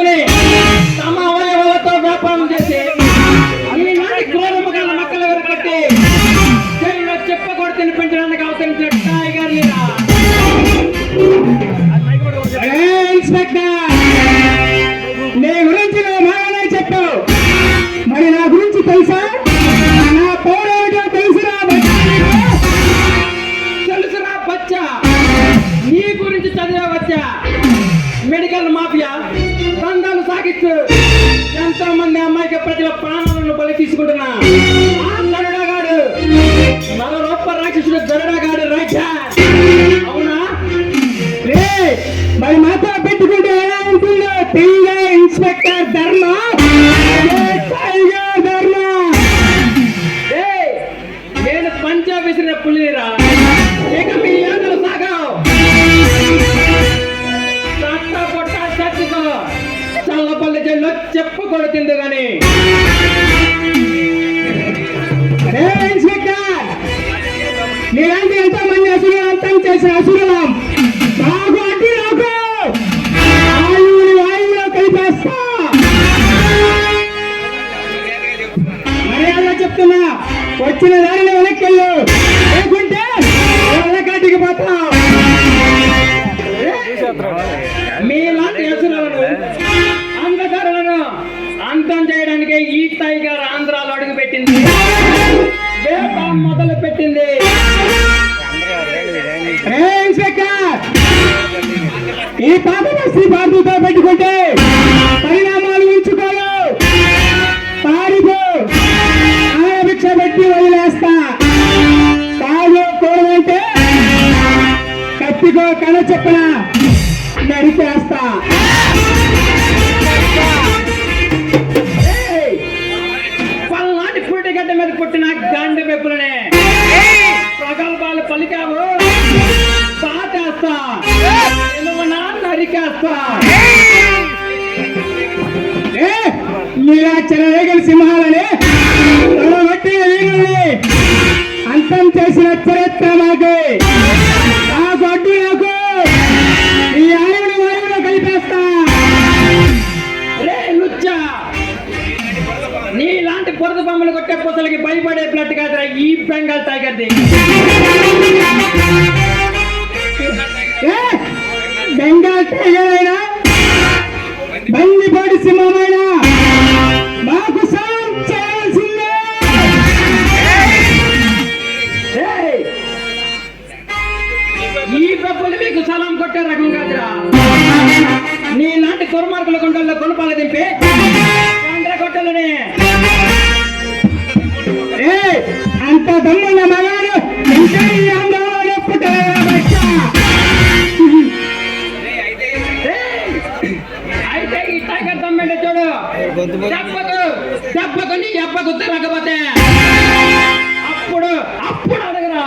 పట్టుకుని తమ అవయవాలతో వ్యాపారం చేసి ఈనాటి క్రూర మక్కల కట్టి జైల్లో చెప్పకూడదు తినిపించడానికి అవతరించిన టైగర్ లీలా. ఇన్స్పెక్టర్, నీ గురించి నువ్వు బాగానే చెప్పావు, మరి నా గురించి తెలుసా? నా పౌరేటో తెలుసురా తెలుసురా బచ్చా, నీ గురించి చదివా? మెడికల్ మాఫియా దందాలు సాగిస్తూ ఎంతో మంది అమ్మాయికి ప్రజల ప్రాణాలను బలి తీసుకుంటున్నా గరుడగాడు, మరో రూప రాక్షసుడు గరుడగాడు రాజా. అవునా? మరి మాతో పెట్టుకుంటే ఎలా ఉంటుందో తెలియదా ఇన్స్పెక్టర్ ధర్మ? ధర్మ నేను పంచా విసిరిన పులిరా, ఇక మీ ఆటలు సాగవు. చల్లపల్లి జైల్లో చెప్పకూడదు గాని. ఇన్స్పెక్టర్, మీలాంటి ఎంతో మంది అసురులు అంతం చేసిన అసురులం నాకు అడ్డు నాకు వాయువులో కలిపేస్తా. మర్యాద చెప్తున్నా, వచ్చిన దారిని వెనక్కెళ్ళు, లేకుంటే వెనకాటికి పోతావు. మీలాంటి అసురులను అంధకారులను అంతం చేయడానికి ఈ టైగర్ ఆంధ్రాలో అడుగు పెట్టింది, వేట మొదలు పెట్టింది. ఈ పాపమస్త్రీ పార్టీతో పెట్టుకుంటే పరిణామాలు ఉంచుకోరు, పారిపో, భిక్ష పెట్టి వదిలేస్తా. తాగు కోరంటే కత్తికో కళ చెప్పన నరికేస్తా. పల్నాటి పుట్టిగడ్డ మీద పుట్టిన గాండి పెప్పులనే ప్రగల్భాలు పలికావు, పాటేస్తా, నరికేస్తా. మీరా చెరవేగల సింహాలని తొడగొట్టిన వీరుల్ని అంతం చేసిన చరిత్ర మాకు. నాకు అడ్డు నాకు ఈ ఆయుడు వాయువులో కలిపేస్తా. రే లుచ్చా, నీలాంటి పొరద బొమ్మలు కొట్టే పొసలకి భయపడే బ్లడ్ కాదురా ఈ బెంగాల్ టైగర్ది. బెంగాల్ టైగర్ అయినా బందిపోటి సింహమైనా మాకు సాయం చేయాల్సిందే. ఈ పెప్పులు మీకు సలాం కొట్టే రకం కాదురా. నీలాంటి దుర్మార్గుల గుండెల్లో కొనపాల దింపి కొట్టలని అంత దమ్మున్న మగాడు ఇంకా ఈ ఆందోళన అయితే ఈ టైగర్ దమ్మంటే చూడు, దెబ్బకు నీ అబ్బకు తిరగకపోతే అప్పుడు అడగరా.